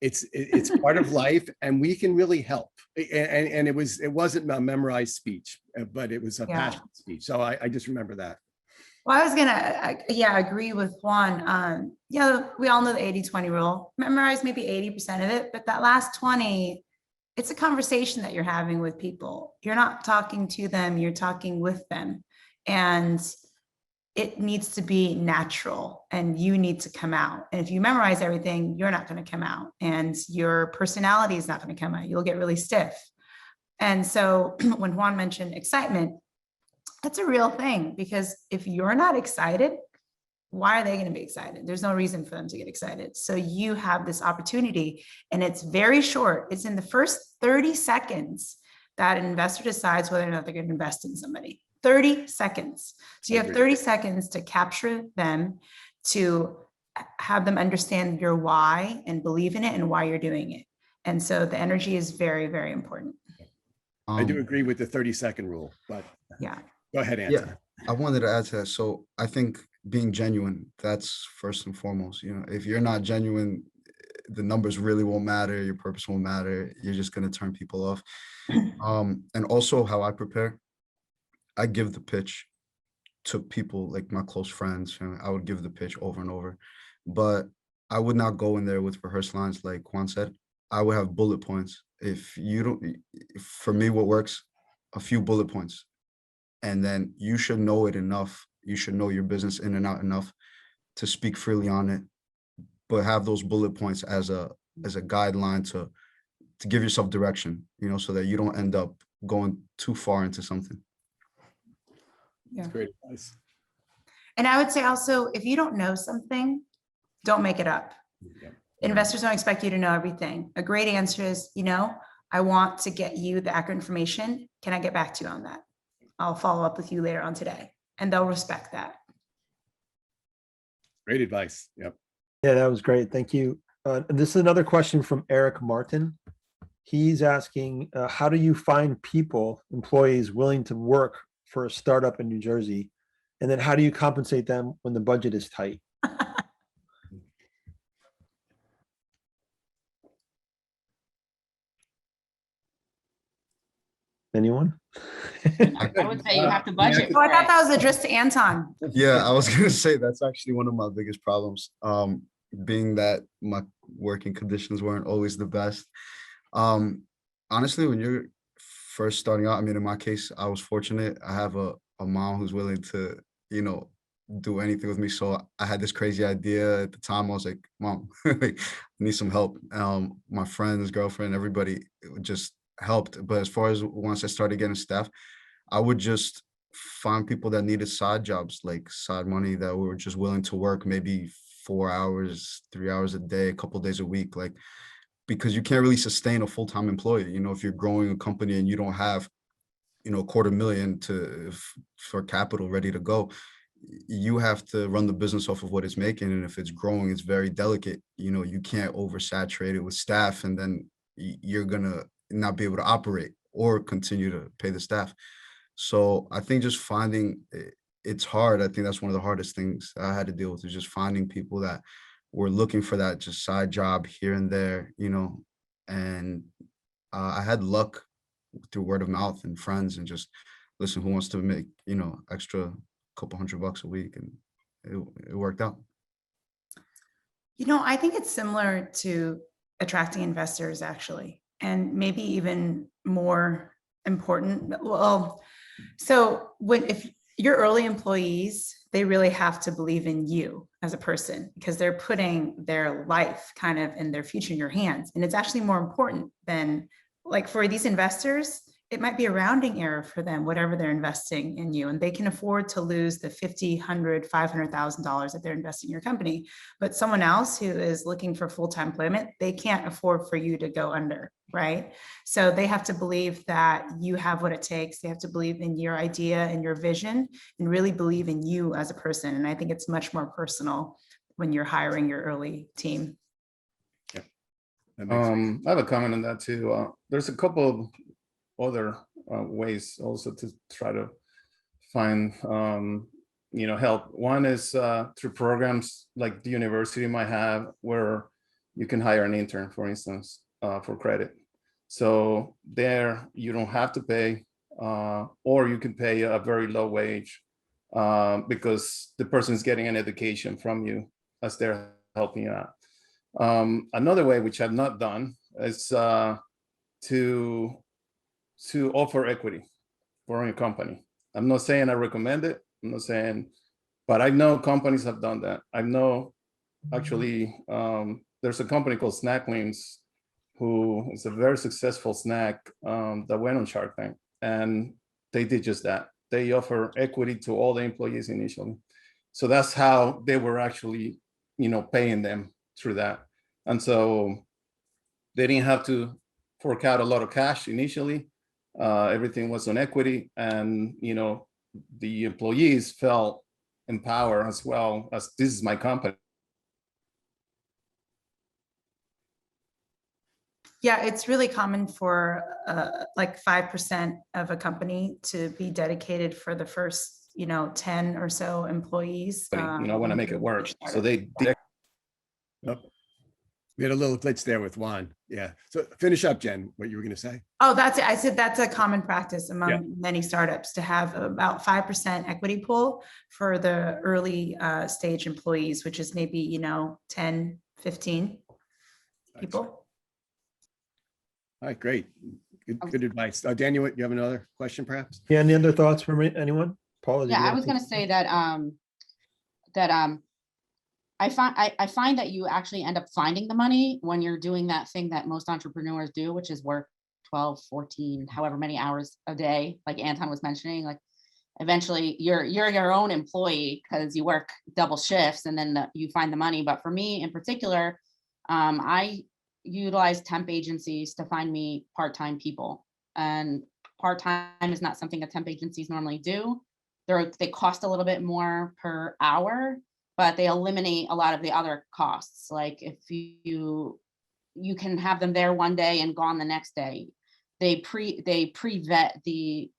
it's part of life, and we can really help. And it wasn't a memorized speech, but it was a passionate speech. So I just remember that. Well, I was gonna, agree with Juan. We all know the 80-20 rule. Memorize maybe 80% of it, but that last 20, it's a conversation that you're having with people. You're not talking to them, you're talking with them. And it needs to be natural, and you need to come out. And if you memorize everything, you're not going to come out, and your personality is not going to come out. You'll get really stiff. And so when Juan mentioned excitement, that's a real thing, because if you're not excited, why are they going to be excited? There's no reason for them to get excited. So you have this opportunity, and it's very short. It's in the first 30 seconds that an investor decides whether or not they're going to invest in somebody. 30 seconds. So you have 30 seconds to capture them, to have them understand your why and believe in it and why you're doing it. And so the energy is very, very important. I do agree with the 30-second rule, but go ahead, Anton. Yeah, I wanted to add to that. So I think being genuine, that's first and foremost. If you're not genuine, the numbers really won't matter. Your purpose won't matter. You're just going to turn people off. And also how I prepare, I give the pitch to people like my close friends. Family. I would give the pitch over and over, but I would not go in there with rehearsed lines like Juan said. I would have bullet points. If you don't, for me, what works, a few bullet points. And then you should know it enough. You should know your business in and out enough to speak freely on it, but have those bullet points as a guideline to give yourself direction, you know, so that you don't end up going too far into something. That's great advice. And I would say also, if you don't know something, don't make it up. Yeah. Investors don't expect you to know everything. A great answer is, you know, I want to get you the accurate information. Can I get back to you on that? I'll follow up with you later on today, and they'll respect that. Great advice. Yep. Yeah, that was great. Thank you. This is another question from Eric Martin. He's asking, how do you find people, employees willing to work for a startup in New Jersey? And then how do you compensate them when the budget is tight? Anyone? I would say you have to budget. Oh, I for thought it. that was addressed to Anton. Yeah, I was gonna say that's actually one of my biggest problems. Being that my working conditions weren't always the best. Honestly, when you're first starting out, I mean, in my case, I was fortunate. I have a mom who's willing to, you know, do anything with me. So I had this crazy idea at the time. I was like, Mom, I need some help. My friends, girlfriend, everybody just helped. But as far as once I started getting staff, I would just find people that needed side jobs, like side money, that were just willing to work maybe 4 hours, 3 hours a day, a couple days a week, like, because you can't really sustain a full-time employee. You know, if you're growing a company and you don't have, you know, $250,000 for capital ready to go, you have to run the business off of what it's making. And if it's growing, it's very delicate. You know, you can't oversaturate it with staff, and then you're gonna not be able to operate or continue to pay the staff. So I think just finding, it's hard. I think that's one of the hardest things I had to deal with, is just finding people that were looking for that just side job here and there, you know. And I had luck through word of mouth and friends, and just, listen, who wants to make, you know, extra couple $100 a week, and it worked out. You know, I think it's similar to attracting investors, actually, and maybe even more important. Well, so if your early employees, they really have to believe in you as a person, because they're putting their life kind of in their future in your hands. And it's actually more important than, like, for these investors, it might be a rounding error for them, whatever they're investing in you, and they can afford to lose the $50,000, $100,000, $500,000 that they're investing in your company. But someone else who is looking for full-time employment, they can't afford for you to go under, right? So they have to believe that you have what it takes. They have to believe in your idea and your vision, and really believe in you as a person. And I think it's much more personal when you're hiring your early team. That makes sense. I have a comment on that too. There's a couple of other ways also to try to find you know, help. One is through programs like the university might have, where you can hire an intern, for instance, for credit. So there you don't have to pay, or you can pay a very low wage because the person is getting an education from you as they're helping you out. Another way, which I've not done, is to offer equity for your company. I'm not saying I recommend it. I'm not saying, but I know companies have done that. I know actually there's a company called Snacklings, who is a very successful snack that went on Shark Tank, and they did just that. They offer equity to all the employees initially. So that's how they were actually, you know, paying them through that. And so they didn't have to fork out a lot of cash initially. Everything was on equity, and, you know, the employees felt empowered as well, as this is my company. Yeah, it's really common for like 5% of a company to be dedicated for the first, you know, 10 or so employees. You know, I want to make it work. So they did. We had a little glitch there with Juan. Yeah. So finish up, Jen, what you were going to say. Oh, that's it. I said that's a common practice among Yeah. many startups to have about 5% equity pool for the early stage employees, which is maybe, 10, 15 people. All right, great. Good advice. Daniel, you have another question perhaps? Yeah, any other thoughts from anyone? Paula? did Yeah, you I wanna was gonna take- say that I find that you actually end up finding the money when you're doing that thing that most entrepreneurs do, which is work 12, 14, however many hours a day, like Anton was mentioning. Like eventually you're your own employee because you work double shifts and then you find the money. But for me in particular, I utilize temp agencies to find me part-time people, and part-time is not something that temp agencies normally do. They cost a little bit more per hour, but they eliminate a lot of the other costs. Like if you can have them there one day and gone the next day. They pre-vet the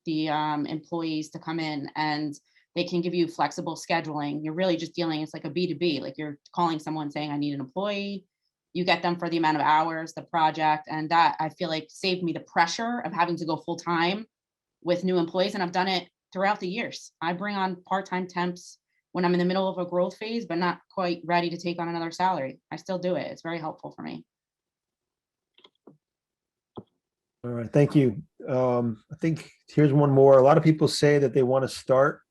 employees to come in, and they can give you flexible scheduling. You're really just dealing, it's like a B2B, like you're calling someone saying, I need an employee. You get them for the amount of hours, the project, and that I feel like saved me the pressure of having to go full time with new employees. And I've done it throughout the years. I bring on part-time temps when I'm in the middle of a growth phase, but not quite ready to take on another salary. I still do it. It's very helpful for me. All right, thank you. I think here's one more. A lot of people say that they want to start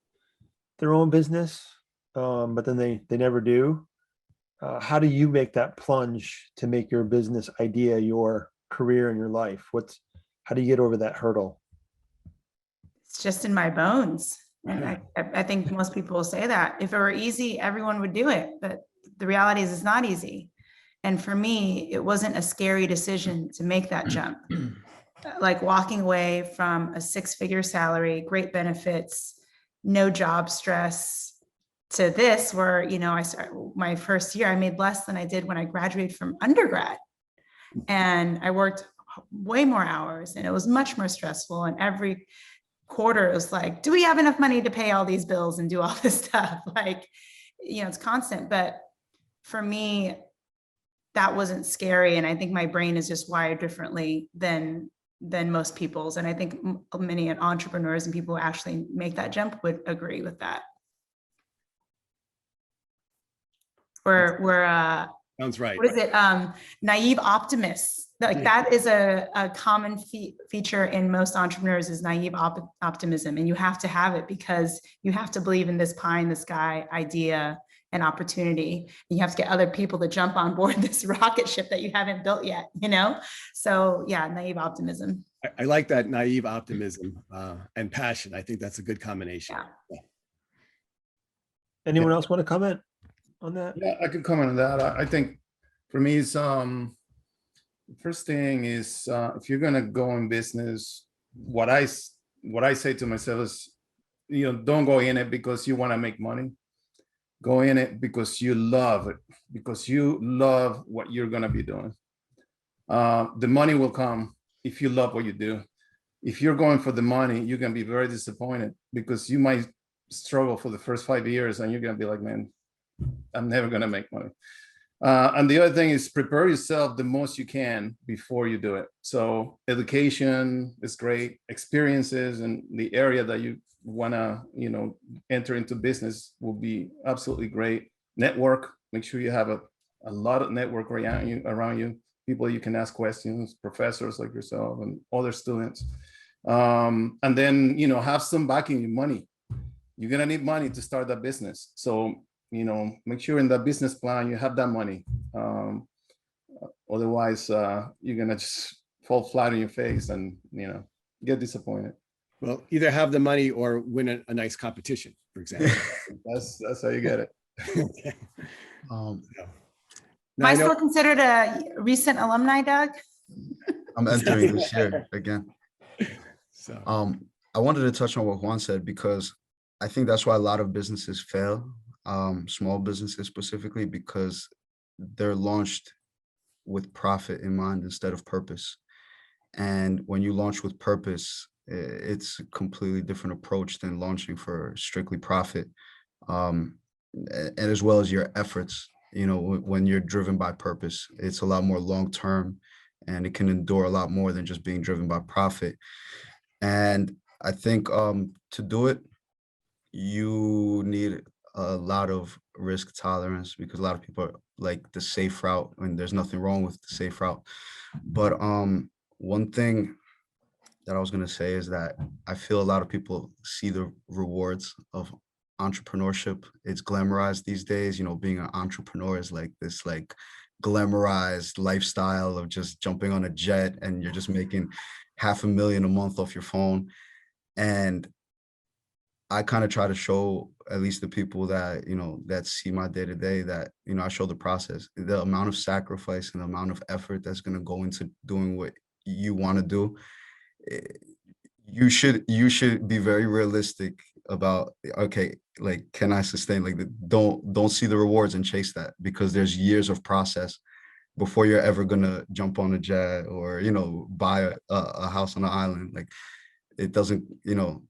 their own business, but then they never do. How do you make that plunge to make your business idea your career and your life? How do you get over that hurdle? It's just in my bones. And I think most people will say that. If it were easy, everyone would do it. But the reality is it's not easy. And for me, it wasn't a scary decision to make that jump. Like walking away from a 6-figure salary, great benefits, no job stress, to this where, I started my first year, I made less than I did when I graduated from undergrad. And I worked way more hours and it was much more stressful. And every quarter it was like, do we have enough money to pay all these bills and do all this stuff? Like, it's constant. But for me, that wasn't scary. And I think my brain is just wired differently than most people's. And I think many entrepreneurs and people who actually make that jump would agree with that. We're Sounds right. what is it? Naive optimists. Like that is a common feature in most entrepreneurs is naive optimism. And you have to have it because you have to believe in this pie in the sky idea and opportunity. And you have to get other people to jump on board this rocket ship that you haven't built yet, So yeah, naive optimism. I like that naive optimism and passion. I think that's a good combination. Yeah. Anyone else want to comment on that? Yeah, I could comment on that. I think for me, it's first thing is if you're gonna go in business, what I say to myself is, don't go in it because you want to make money. Go in it because you love it, because you love what you're gonna be doing. The money will come if you love what you do. If you're going for the money, you're gonna be very disappointed because you might struggle for the first 5 years and you're gonna be like, man, I'm never gonna make money. And the other thing is prepare yourself the most you can before you do it. So education is great, experiences in the area that you wanna, enter into business will be absolutely great. Network, make sure you have a lot of network around you, people you can ask questions, professors like yourself and other students. And then, have some backing in money. You're gonna need money to start that business. So, make sure in the business plan you have that money. Otherwise, you're gonna just fall flat on your face and get disappointed. Well, either have the money or win a nice competition, for example. That's how you get it. Okay. Um, Am I still considered a recent alumni, Doug? I'm entering this year again. So I wanted to touch on what Juan said because I think that's why a lot of businesses fail, small businesses specifically, because they're launched with profit in mind instead of purpose. And when you launch with purpose, it's a completely different approach than launching for strictly profit, and as well as your efforts when you're driven by purpose. It's a lot more long-term, and it can endure a lot more than just being driven by profit. And I think to do it, you need a lot of risk tolerance, because a lot of people are like the safe route, and there's nothing wrong with the safe route. But one thing that I was going to say is that I feel a lot of people see the rewards of entrepreneurship. It's glamorized these days. Being an entrepreneur is like this like glamorized lifestyle of just jumping on a jet and you're just making $500,000 a month off your phone. And I kind of try to show at least the people that, that see my day to day, that, I show the process, the amount of sacrifice and the amount of effort that's going to go into doing what you want to do. You should be very realistic about, okay, like, can I sustain, like, don't see the rewards and chase that, because there's years of process before you're ever going to jump on a jet or, buy a house on an island. Like, it doesn't,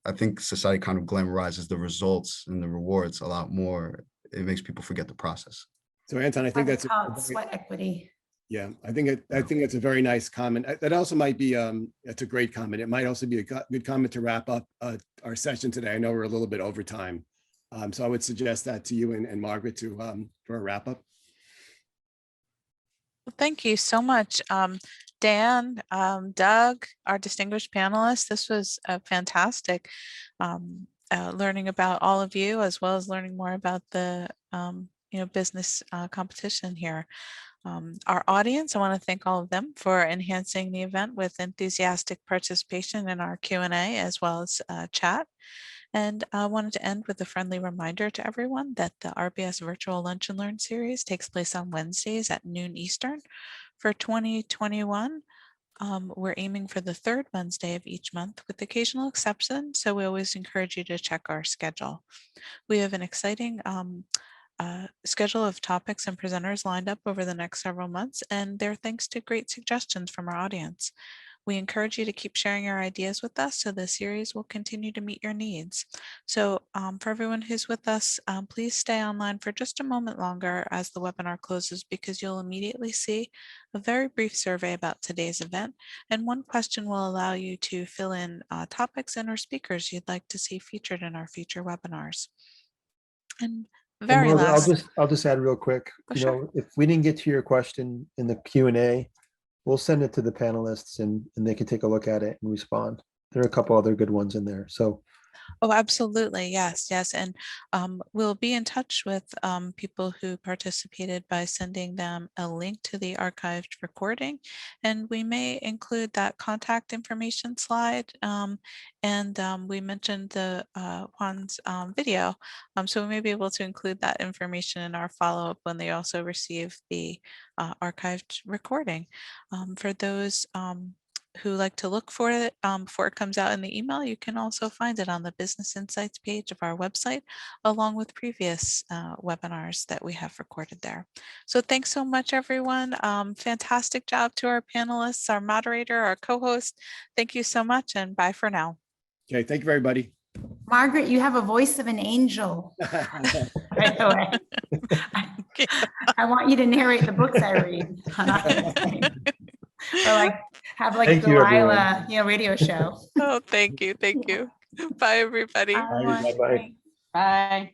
I think society kind of glamorizes the results and the rewards a lot more. It makes people forget the process. So Anton, I think that's sweat equity. Yeah, I think that's a very nice comment. That also might be, that's a great comment. It might also be a good comment to wrap up our session today. I know we're a little bit over time. So I would suggest that to you and Margaret for a wrap up. Well, thank you so much, Dan, Doug, our distinguished panelists. This was fantastic, learning about all of you, as well as learning more about the business competition here. Our audience, I want to thank all of them for enhancing the event with enthusiastic participation in our Q&A as well as chat. And I wanted to end with a friendly reminder to everyone that the RBS Virtual Lunch and Learn series takes place on Wednesdays at noon Eastern. For 2021, we're aiming for the third Wednesday of each month with occasional exceptions, so we always encourage you to check our schedule. We have an exciting schedule of topics and presenters lined up over the next several months, and they're thanks to great suggestions from our audience. We encourage you to keep sharing your ideas with us so the series will continue to meet your needs. So for everyone who's with us, please stay online for just a moment longer as the webinar closes, because you'll immediately see a very brief survey about today's event. And one question will allow you to fill in topics and or speakers you'd like to see featured in our future webinars. And very Margaret, last. I'll just add real quick. Oh, sure. If we didn't get to your question in the Q&A, we'll send it to the panelists and they can take a look at it and respond. There are a couple other good ones in there. So. Oh, absolutely. Yes. And we'll be in touch with people who participated by sending them a link to the archived recording. And we may include that contact information slide. We mentioned the Juan's video. So we may be able to include that information in our follow-up when they also receive the archived recording. For those who like to look for it before it comes out in the email, you can also find it on the Business Insights page of our website, along with previous webinars that we have recorded there. So thanks so much, everyone. Fantastic job to our panelists, our moderator, our co-host. Thank you so much, and bye for now. Okay, thank you, everybody. Margaret, you have a voice of an angel. Right away. I want you to narrate the books I read. Or like have like Thank you, Delilah, radio show. Oh, thank you. Bye, everybody. Bye. Bye.